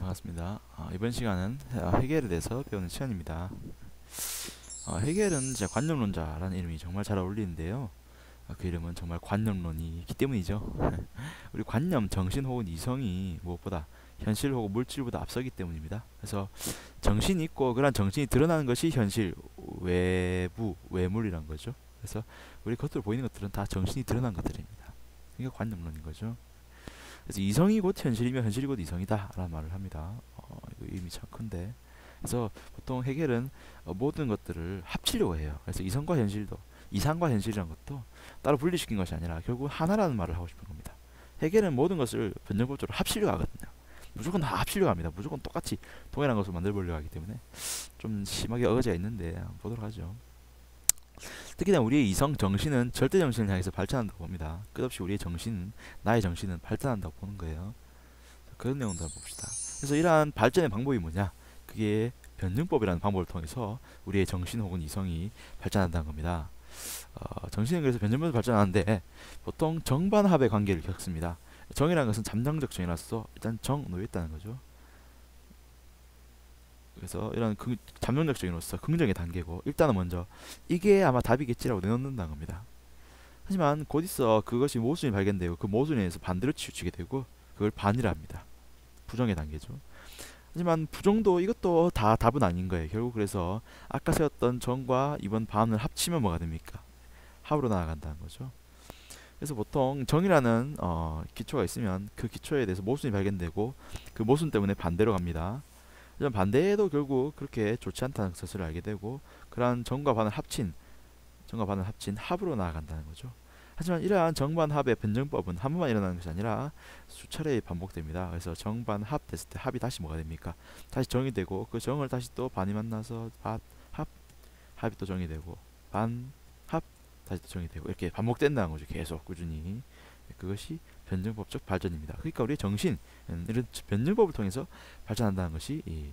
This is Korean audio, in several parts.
반갑습니다. 이번 시간은 헤겔에 대해서 배우는 시간입니다. 헤겔은 진짜 관념론자라는 이름이 정말 잘 어울리는데요. 그 이름은 정말 관념론이 있기 때문이죠. 우리 관념, 정신 혹은 이성이 무엇보다 현실 혹은 물질보다 앞서기 때문입니다. 그래서 정신이 있고 그런 정신이 드러나는 것이 현실, 외부, 외물이란 거죠. 그래서 우리 겉으로 보이는 것들은 다 정신이 드러난 것들입니다. 이게 관념론인 거죠. 그래서 이성이 곧 현실이며 현실이 곧 이성이다 라는 말을 합니다. 이거 의미 참 큰데, 그래서 보통 해겔은 모든 것들을 합치려고 해요. 그래서 이성과 현실도, 이상과 현실이라는 것도 따로 분리시킨 것이 아니라 결국 하나라는 말을 하고 싶은 겁니다. 해겔은 모든 것을 변정법적으로 합치려고 하거든요. 무조건 다 합치려고 합니다. 무조건 똑같이 동일한 것을 만들어 보려고 하기 때문에 좀 심하게 어거지가 있는데 한번 보도록 하죠. 특히나 우리의 이성 정신은 절대 정신을 향해서 발전한다고 봅니다. 끝없이 우리의 정신은, 나의 정신은 발전한다고 보는 거예요. 그런 내용도 한번 봅시다. 그래서 이러한 발전의 방법이 뭐냐? 그게 변증법이라는 방법을 통해서 우리의 정신 혹은 이성이 발전한다는 겁니다. 정신은 그래서 변증법으로 발전하는데 보통 정반합의 관계를 겪습니다. 정이라는 것은 잠정적 정이라서 일단 정 놓여 있다는 거죠. 그래서 이런 잠정적 정의로서 긍정의 단계고, 일단은 먼저 이게 아마 답이겠지라고 내놓는다는 겁니다. 하지만 곧 있어 그것이 모순이 발견되고 그 모순에 의해서 반대로 치우치게 되고 그걸 반이라 합니다. 부정의 단계죠. 하지만 부정도 이것도 다 답은 아닌 거예요. 결국 그래서 아까 세웠던 정과 이번 반을 합치면 뭐가 됩니까? 합으로 나아간다는 거죠. 그래서 보통 정이라는 기초가 있으면 그 기초에 대해서 모순이 발견되고 그 모순 때문에 반대로 갑니다. 하지만 반대에도 결국 그렇게 좋지 않다는 것을 알게 되고 그러한 정과 반을 합친 합으로 나아간다는 거죠. 하지만 이러한 정반합의 변증법은 한 번만 일어나는 것이 아니라 수차례 반복됩니다. 그래서 정반합 됐을 때 합이 다시 뭐가 됩니까? 다시 정이 되고 그 정을 다시 또 반이 만나서 합, 합이 또 정이 되고 반, 합, 다시 또 정이 되고 이렇게 반복된다는 거죠. 계속 꾸준히. 그것이 변증법적 발전입니다. 그러니까 우리의 정신, 이런 변증법을 통해서 발전한다는 것이 이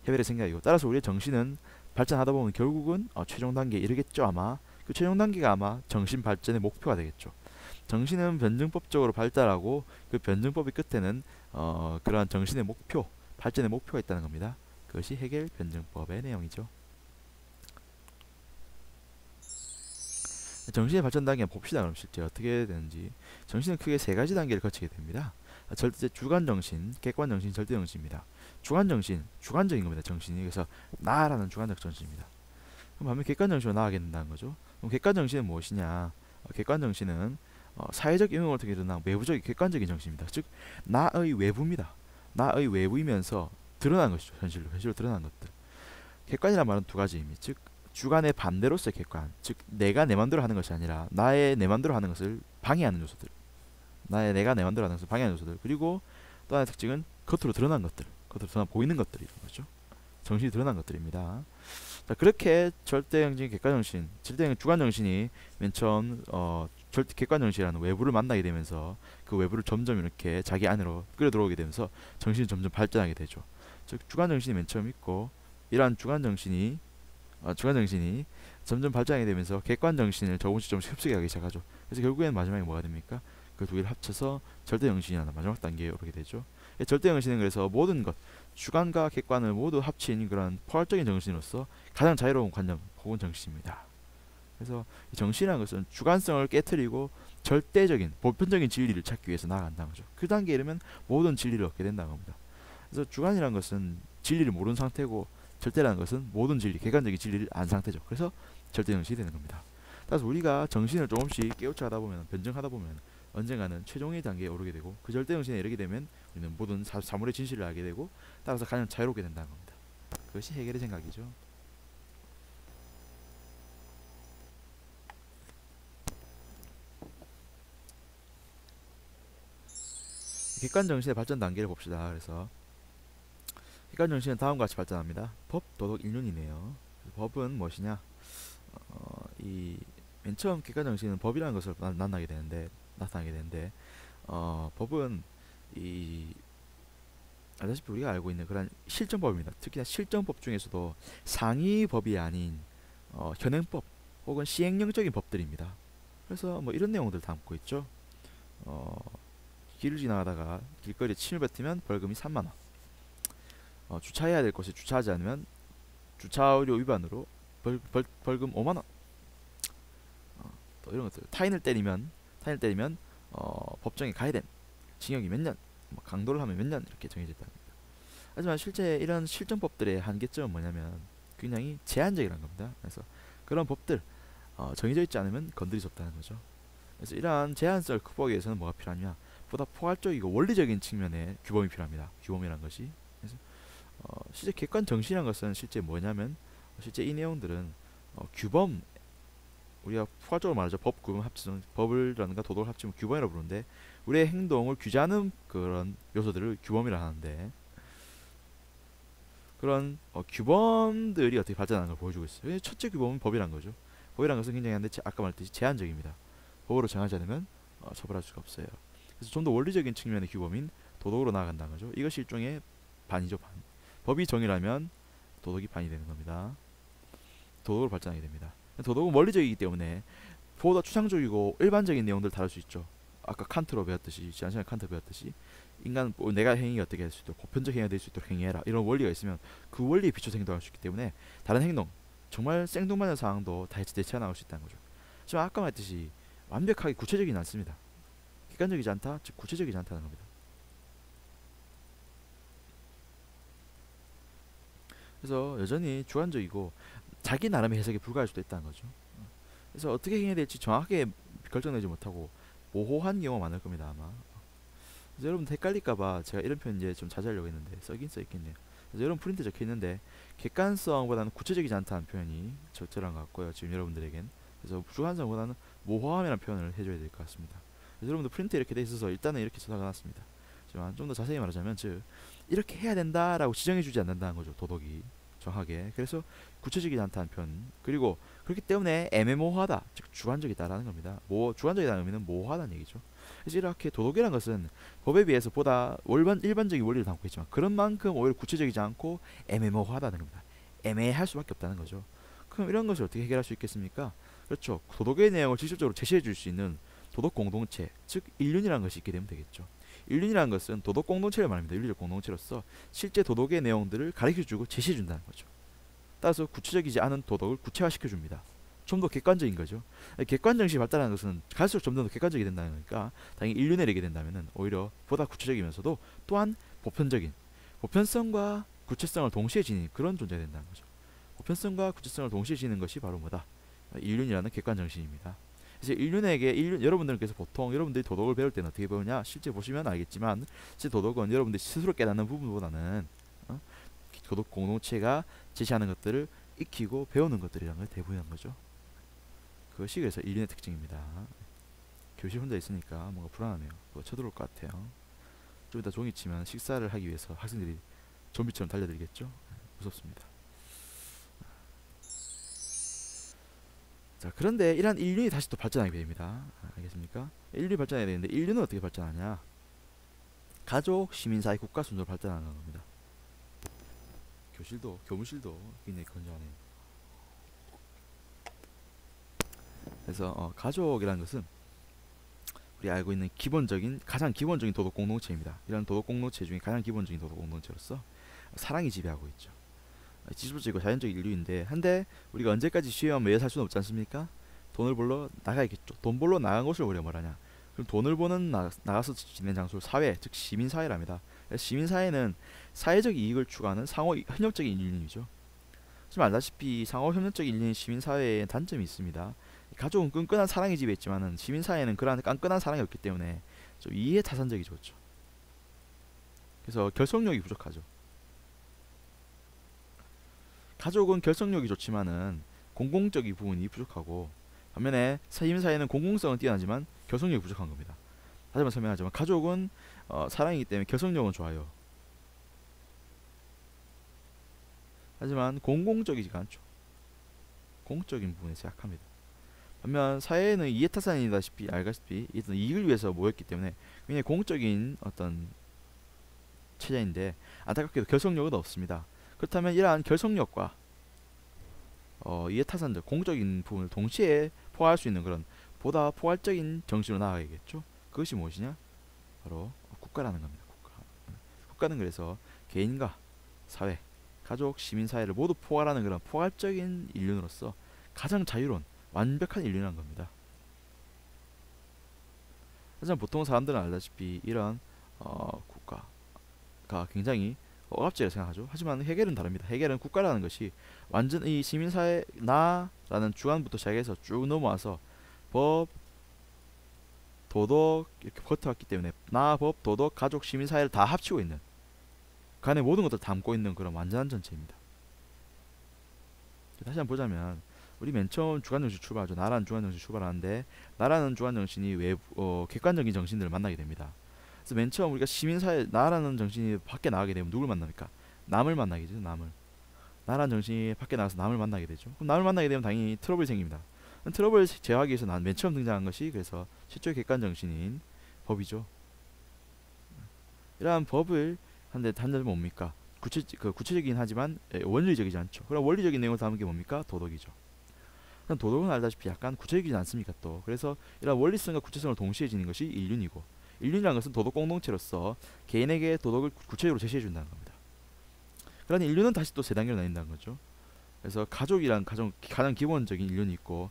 헤벨의 생각이고, 따라서 우리의 정신은 발전하다 보면 결국은 최종 단계에 이르겠죠. 아마 그 최종 단계가 아마 정신 발전의 목표가 되겠죠. 정신은 변증법적으로 발달하고 그 변증법의 끝에는 그러한 정신의 목표, 발전의 목표가 있다는 겁니다. 그것이 헤겔 변증법의 내용이죠. 정신의 발전 단계 봅시다. 그럼 실제 어떻게 되는지. 정신은 크게 세 가지 단계를 거치게 됩니다. 절대 주관 정신, 객관 정신, 절대 정신입니다. 주관 정신, 주관적인 겁니다. 정신이. 그래서 나라는 주관적 정신입니다. 그럼 반면 객관 정신으로 나가게 된다는 거죠. 그럼 객관 정신은 무엇이냐? 객관 정신은 사회적 영역을 통해 일어난 외부적인 객관적인 정신입니다. 즉 나의 외부입니다. 나의 외부이면서 드러난 것이죠. 현실로 드러난 것들. 객관이란 말은 두 가지 의미. 즉 주관의 반대로서의 객관, 즉 내가 내 맘대로 하는 것이 아니라 나의 내 맘대로 하는 것을 방해하는 요소들, 내가 내 맘대로 하는 것을 방해하는 요소들. 그리고 또 하나의 특징은 겉으로 드러난 것들, 겉으로 드러나 보이는 것들이 거죠. 정신이 드러난 것들입니다. 자, 그렇게 절대정신, 객관정신, 주관정신이 맨 처음 절대 객관정신이라는 외부를 만나게 되면서 그 외부를 점점 이렇게 자기 안으로 끌어 들어오게 되면서 정신이 점점 발전하게 되죠. 즉 주관정신이 맨 처음 있고, 이러한 주관정신이 점점 발전하게 되면서 객관정신을 조금씩 흡수하기 시작하죠. 그래서 결국에는 마지막에 뭐가 됩니까? 그 두 개를 합쳐서 절대정신이라는 마지막 단계에 오르게 되죠. 절대정신은 그래서 모든 것, 주관과 객관을 모두 합친 그런 포괄적인 정신으로서 가장 자유로운 관념 혹은 정신입니다. 그래서 이 정신이라는 것은 주관성을 깨뜨리고 절대적인 보편적인 진리를 찾기 위해서 나아간다는 거죠. 그 단계에 이르면 모든 진리를 얻게 된다는 겁니다. 그래서 주관이라는 것은 진리를 모르는 상태고, 절대라는 것은 모든 진리, 객관적인 진리를 안 상태죠. 그래서 절대 정신이 되는 겁니다. 따라서 우리가 정신을 조금씩 깨우쳐 하다 보면, 변증하다 보면 언젠가는 최종의 단계에 오르게 되고, 그 절대 정신에 이르게 되면 우리는 모든 사물의 진실을 알게 되고, 따라서 가장 자유롭게 된다는 겁니다. 그것이 해결의 생각이죠. 객관 정신의 발전 단계를 봅시다. 그래서 객관 정신은 다음과 같이 발전합니다. 법, 도덕, 인륜이네요. 법은 무엇이냐? 이 맨 처음 객관 정신은 법이라는 것을 나타나게 되는데, 법은 이 알다시피 우리가 알고 있는 그런 실전법입니다. 특히나 실전법 중에서도 상위 법이 아닌 현행법 혹은 시행령적인 법들입니다. 그래서 뭐 이런 내용들 담고 있죠. 길을 지나가다가 길거리에 침을 뱉으면 벌금이 3만원, 주차해야 될 곳에 주차하지 않으면 주차의료 위반으로 벌금 5만 원. 또 이런 것들. 타인을 때리면 법정에 가야 된 징역이 몇 년, 뭐 강도를 하면 몇 년 이렇게 정해져 있다. 하지만 실제 이런 실정법들의 한계점은 뭐냐면 굉장히 제한적이라는 겁니다. 그래서 그런 법들 정해져 있지 않으면 건드릴 수 없다는 거죠. 그래서 이러한 제한성을 극복하기 위해서는 뭐가 필요하냐? 보다 포괄적이고 원리적인 측면의 규범이 필요합니다. 규범이란 것이. 그래서 실제 객관 정신이란 것은 실제 뭐냐면 실제 이 내용들은 규범, 우리가 포괄적으로 말하죠. 법, 규범 합치면 법을라든가 도덕을 합치면 규범이라고 부르는데 우리의 행동을 규제하는 그런 요소들을 규범이라 하는데 그런 규범들이 어떻게 발전하는 걸 보여주고 있어요. 첫째 규범은 법이란 거죠. 법이란 것은 굉장히 한데 아까 말했듯이 제한적입니다. 법으로 정하지 않으면 처벌할 수가 없어요. 그래서 좀 더 원리적인 측면의 규범인 도덕으로 나아간다는 거죠. 이것이 일종의 반이죠. 반. 법이 정의라면 도덕이 반이 되는 겁니다. 도덕으로 발전하게 됩니다. 도덕은 원리적이기 때문에 보다 추상적이고 일반적인 내용들을 다룰 수 있죠. 아까 칸트로 배웠듯이 지난 시간에 칸트 배웠듯이 인간 내가 행위 어떻게 할 수 있도록 보편적 행위가 될 수 있도록 행위해라 이런 원리가 있으면 그 원리에 비춰서 행동할 수 있기 때문에 다른 행동 정말 생뚱맞은 상황도 다 대처해 나올 수 있다는 거죠. 하지만 아까 말했듯이 완벽하게 구체적이지 않습니다. 객관적이지 않다, 즉 구체적이지 않다는 겁니다. 그래서 여전히 주관적이고 자기 나름의 해석에 불과할 수도 있다는 거죠. 그래서 어떻게 행해야 될지 정확하게 결정내지 못하고 모호한 경우가 많을 겁니다 아마. 그래서 여러분 헷갈릴까봐 제가 이런 표현 이제 좀 자제하려고 했는데 써긴 써있겠네요. 그래서 여러분 프린트 적혀있는데 객관성보다는 구체적이지 않다는 표현이 적절한 것 같고요 지금 여러분들에겐. 그래서 주관성보다는 모호함이라는 표현을 해줘야 될 것 같습니다. 그래서 여러분들 프린트 이렇게 돼 있어서 일단은 이렇게 적어놨습니다. 하지만 좀 더 자세히 말하자면 즉 이렇게 해야 된다라고 지정해주지 않는다는 거죠. 도덕이 정확하게. 그래서 구체적이지 않다는 표현. 그리고 그렇기 때문에 애매모호하다, 즉 주관적이다라는 겁니다. 주관적이다는 의미는 모호하다는 얘기죠. 그래서 이렇게 도덕이라는 것은 법에 비해서 보다 일반적인 원리를 담고 있지만 그런 만큼 오히려 구체적이지 않고 애매모호하다는 겁니다. 애매할 수밖에 없다는 거죠. 그럼 이런 것을 어떻게 해결할 수 있겠습니까? 그렇죠. 도덕의 내용을 직접적으로 제시해 줄 수 있는 도덕 공동체, 즉 인륜이라는 것이 있게 되면 되겠죠. 인륜이라는 것은 도덕 공동체를 말합니다. 윤리적 공동체로서 실제 도덕의 내용들을 가르쳐주고 제시해준다는 거죠. 따라서 구체적이지 않은 도덕을 구체화시켜줍니다. 좀 더 객관적인 거죠. 객관 정신이 발달하는 것은 갈수록 좀 더 객관적이 된다는 거니까 당연히 인륜에 이르게 된다면 오히려 보다 구체적이면서도 또한 보편성과 구체성을 동시에 지닌 그런 존재가 된다는 거죠. 보편성과 구체성을 동시에 지닌 것이 바로 뭐다? 인륜이라는 객관 정신입니다. 그래서 여러분들께서 보통 여러분들이 도덕을 배울 때는 어떻게 배우냐? 실제 보시면 알겠지만 실제 도덕은 여러분들이 스스로 깨닫는 부분보다는 도덕 공동체가 제시하는 것들을 익히고 배우는 것들이라는 걸 대부분한 거죠. 그것이 그래서 인륜의 특징입니다. 교실 혼자 있으니까 뭔가 불안하네요. 뭐 쳐들어올 것 같아요. 좀 이따 종이 치면 식사를 하기 위해서 학생들이 좀비처럼 달려들겠죠? 무섭습니다. 자, 그런데 이러한 인륜이 다시 또 발전하게 됩니다. 알겠습니까? 인륜이 발전해야 되는데 인륜은 어떻게 발전하냐? 가족, 시민사회, 국가 순서로 발전하는 겁니다. 교무실도 굉장히 건조하네요. 그래서 가족이라는 것은 우리 알고 있는 가장 기본적인 도덕 공동체입니다. 이런 도덕 공동체 중에 가장 기본적인 도덕 공동체로서 사랑이 지배하고 있죠. 지속적이고 자연적인 인류인데 한데 우리가 언제까지 지혜만 매여 살 수는 없지 않습니까? 돈을 벌러 나가야겠죠. 돈 벌러 나간 것을 우리가 뭐라냐? 그럼 돈을 버는 나가서 지낸 장소를 사회, 즉 시민사회랍니다. 시민사회는 사회적 이익을 추구하는 상호 협력적인 인륜이죠. 지금 알다시피 상호 협력적인 인륜 시민사회에 단점이 있습니다. 가족은 끈끈한 사랑이 지배했지만은 시민사회는 그러한 끈끈한 사랑이 없기 때문에 좀 이해타산적이 좋죠. 그래서 결속력이 부족하죠. 가족은 결속력이 좋지만은 공공적인 부분이 부족하고 반면에 시민사회는 공공성은 뛰어나지만 결속력이 부족한 겁니다. 다시 한번 설명하자면 가족은 사랑이기 때문에 결속력은 좋아요. 하지만 공공적이지가 않죠. 공적인 부분에서 약합니다. 반면 사회는 이해타산이다시피 알다시피 어떤 이익을 위해서 모였기 때문에 굉장히 공적인 어떤 체제인데 안타깝게도 결속력은 없습니다. 그렇다면 이러한 결속력과 이해타산적 공적인 부분을 동시에 포괄할 수 있는 그런 보다 포괄적인 정신으로 나아가야겠죠. 그것이 무엇이냐? 바로 국가라는 겁니다. 국가는 그래서 개인과 사회, 가족, 시민 사회를 모두 포괄하는 그런 포괄적인 인륜으로서 가장 자유로운 완벽한 인륜이라는 겁니다. 하지만 보통 사람들은 알다시피 이런 국가가 굉장히 억압적이라고 생각하죠. 하지만 해겔은 다릅니다. 해겔은 국가라는 것이 완전 이 시민사회 나라는 주관부터 시작해서 쭉 넘어와서 법, 도덕 이렇게 버텨왔기 때문에 나, 법, 도덕, 가족, 시민사회를 다 합치고 있는 그 안에 모든 것들을 담고 있는 그런 완전한 전체입니다. 다시 한번 보자면 우리 맨 처음 주관정신 출발하죠. 나라는 주관정신 출발하는데 나라는 주관정신이 객관적인 정신들을 만나게 됩니다. 그래서 맨 처음 우리가 시민사회 나라는 정신이 밖에 나가게 되면 누굴 만납니까? 남을 만나게 되죠. 남을. 나라는 정신이 밖에 나가서 남을 만나게 되죠. 그럼 남을 만나게 되면 당연히 트러블이 생깁니다. 트러블을 제어하기 위해서 난 맨 처음 등장한 것이 그래서 최초의 객관정신인 법이죠. 이러한 법을 한데 뭡니까? 구체적이긴 하지만 원리적이지 않죠. 그럼 원리적인 내용을 담은 게 뭡니까? 도덕이죠. 그럼 도덕은 알다시피 약간 구체적이지 않습니까? 또 그래서 이런 원리성과 구체성을 동시에 지닌 것이 인륜이고 인륜이라는 것은 도덕 공동체로서 개인에게 도덕을 구체적으로 제시해 준다는 겁니다. 그러니 인륜은 다시 또 세 단계로 나뉜다는 거죠. 그래서 가족이란 가장 기본적인 인륜이 있고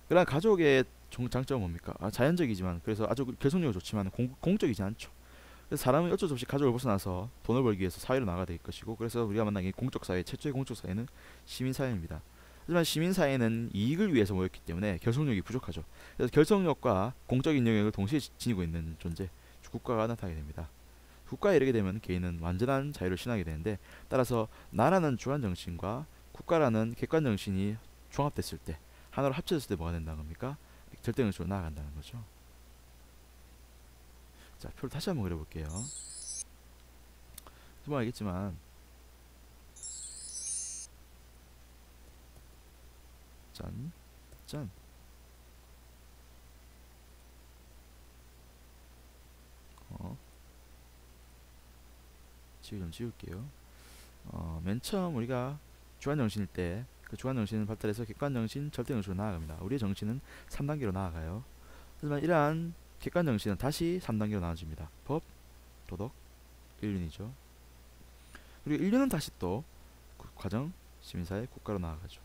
그런 가족의 장점은 뭡니까? 자연적이지만 그래서 아주 결속력이 좋지만 공적이지 않죠. 그래서 사람은 어쩔 수 없이 가족을 벗어나서 돈을 벌기 위해서 사회로 나가야 될 것이고 그래서 우리가 만난 게 공적 사회 최초의 공적 사회는 시민 사회입니다. 하지만 시민 사회는 이익을 위해서 모였기 때문에 결속력이 부족하죠. 그래서 결속력과 공적인 영역을 동시에 지니고 있는 존재 국가가 나타나게 됩니다. 국가에 이르게 되면 개인은 완전한 자유를 신하게 되는데 따라서 나라는 주관 정신과 국가라는 객관 정신이 종합됐을 때 하나로 합쳐졌을 때 뭐가 된다는 겁니까? 절대 정신으로 나아간다는 거죠. 자, 표를 다시 한번 그려볼게요. 뭐 알겠지만 짠, 짠. 지우 좀 지울게요. 맨 처음 우리가 주관정신일 때 그 주관정신을 발달해서 객관정신, 절대정신으로 나아갑니다. 우리의 정신은 3단계로 나아가요. 하지만 이러한 객관정신은 다시 3단계로 나눠집니다. 법, 도덕, 인륜이죠. 그리고 인륜은 다시 또 가정, 시민사회, 국가로 나아가죠.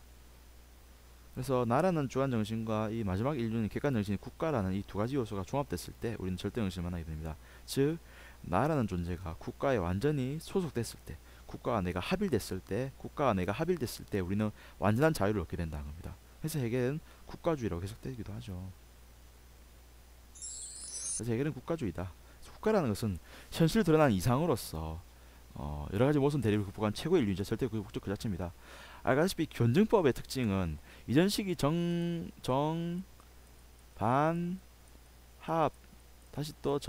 그래서 나라는 주관정신과 이 마지막 인륜인 객관정신이 국가라는 이 두 가지 요소가 종합됐을 때 우리는 절대정신을 만나게 됩니다. 즉 나라는 존재가 국가에 완전히 소속됐을 때 국가와 내가 합일됐을 때 우리는 완전한 자유를 얻게 된다는 겁니다. 그래서 해겔은 국가주의라고 해석되기도 하죠. 그래서 해겔은 국가주의다. 국가라는 것은 현실 드러난 이상으로서 여러가지 모순 대립을 극복한 최고의 인류이자 절대 그 목적 그 자체입니다. 알다시피 견증법의 특징은 이전 시기 반, 합, 다시 또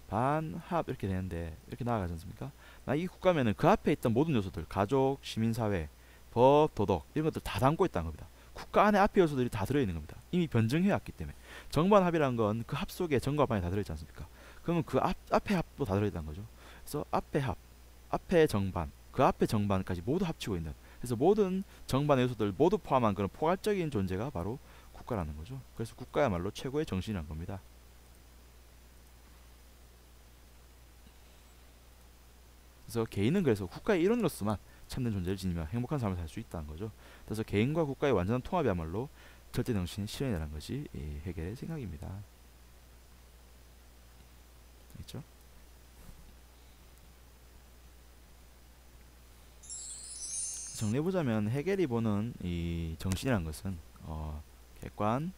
반, 합 이렇게 되는데 이렇게 나아가지 않습니까? 이 국가면은 그 앞에 있던 모든 요소들 가족, 시민사회, 법, 도덕 이런 것들 다 담고 있다는 겁니다. 국가 안에 앞에 요소들이 다 들어있는 겁니다. 이미 변증해 왔기 때문에 정반합이라는 건 그 합 속에 정과 반이 다 들어있지 않습니까? 그러면 그 앞에 합도 다 들어있다는 거죠. 그래서 앞에 합, 앞에 정반, 그 앞에 정반까지 모두 합치고 있는 그래서 모든 정반의 요소들 모두 포함한 그런 포괄적인 존재가 바로 국가라는 거죠. 그래서 국가야말로 최고의 정신이란 겁니다. 그래서 개인은 그래서 국가의 일원으로서만 참된 존재를 지니며 행복한 삶을 살 수 있다는 거죠. 그래서 개인과 국가의 완전한 통합이야말로 절대 정신의 실현이라는 것이 해겔의 생각입니다. 알겠죠? 정리해보자면 해겔이 보는 이 정신이란 것은 객관,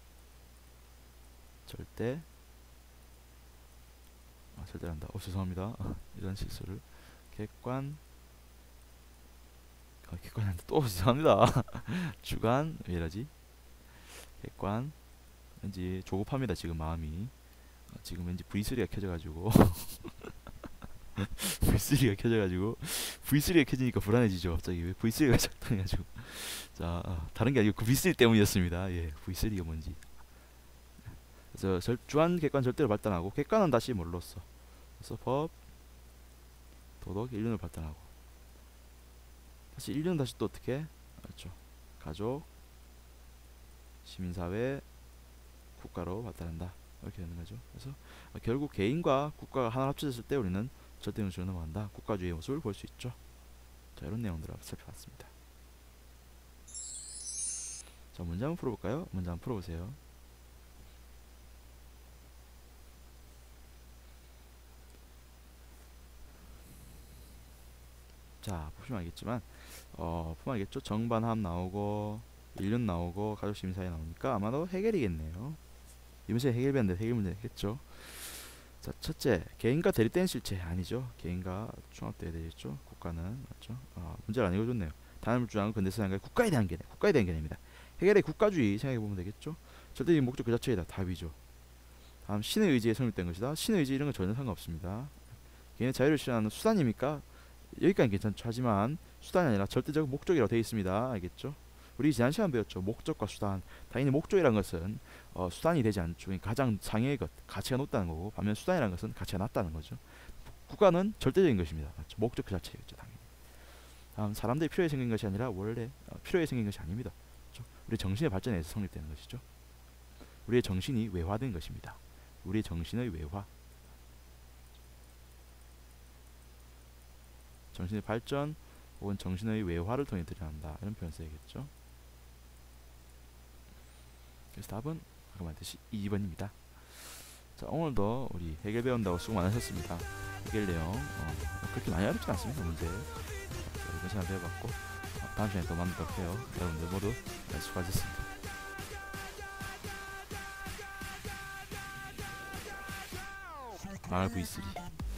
절대, 절대란다. 죄송합니다. 이런 실수를 객관한테 또 죄송합니다. 주관 왜 이러지? 객관 왠지 조급합니다. 지금 마음이 지금 왠지 V3가 켜져가지고 V3가 켜지니까 불안해지죠. 갑자기 왜 V3가 작동해가지고 자 다른 게 아니고 그 V3 때문이었습니다. 예, V3가 뭔지. 그래서 주관, 객관 절대로 발달하고 객관은 다시 뭘로써? 그래서 법, 도덕, 인륜을 발달하고 다시 인륜은 다시 또 어떻게? 그렇죠. 가족, 시민사회, 국가로 발달한다. 이렇게 되는 거죠. 그래서 결국 개인과 국가가 하나 합쳐졌을 때 우리는 절대 정신으로 넘어간다. 국가주의의 모습을 볼 수 있죠. 자, 이런 내용들을 살펴봤습니다. 자, 문제 한번 풀어볼까요? 문제 한번 풀어보세요. 자, 보시면 알겠지만 보면 알겠죠? 정반합 나오고 일륜 나오고 가족시민 사이 나오니까 아마도 해결이겠네요. 이 문제 해결되는데 해결 문제겠죠. 자, 첫째, 개인과 대립된 실체 아니죠. 개인과 중합돼야 되겠죠. 국가는 맞죠. 문제를 안 읽어줬네요. 단일 주장은 근대사상의 국가에 대한 개념, 국가에 대한 개념입니다. 해결의 국가주의 생각해 보면 되겠죠. 절대적인 목적 그 자체이다. 답이죠. 다음, 신의 의지에 성립된 것이다. 신의 의지 이런 건 전혀 상관없습니다. 개인의 자유를 실현하는 수단입니까? 여기까지 괜찮죠. 하지만 수단이 아니라 절대적 목적이라고 되어 있습니다. 알겠죠? 우리 지난 시간 배웠죠. 목적과 수단. 당연히 목적이라는 것은 수단이 되지 않죠. 그러니까 가장 상위의 것, 가치가 높다는 거고, 반면 수단이라는 것은 가치가 낮다는 거죠. 국가는 절대적인 것입니다. 맞죠? 목적 그 자체겠죠. 당연히. 다음, 사람들이 필요해 생긴 것이 아니라 원래 필요해 생긴 것이 아닙니다. 그렇죠? 우리 정신의 발전에 의해서 성립되는 것이죠. 우리의 정신이 외화된 것입니다. 우리의 정신의 외화. 정신의 발전 혹은 정신의 외화를 통해 드러난다. 이런 표현 써야겠죠. 그래서 답은 아까 말했듯이 2번입니다. 자, 오늘도 우리 해결 배운다고 수고 많으셨습니다. 해결 내용 그렇게 많이 어렵지 않습니다. 문제 이번 시간 배워봤고 다음 시간에 또 만나도록 해요. 여러분들 모두 수고하셨습니다. RV3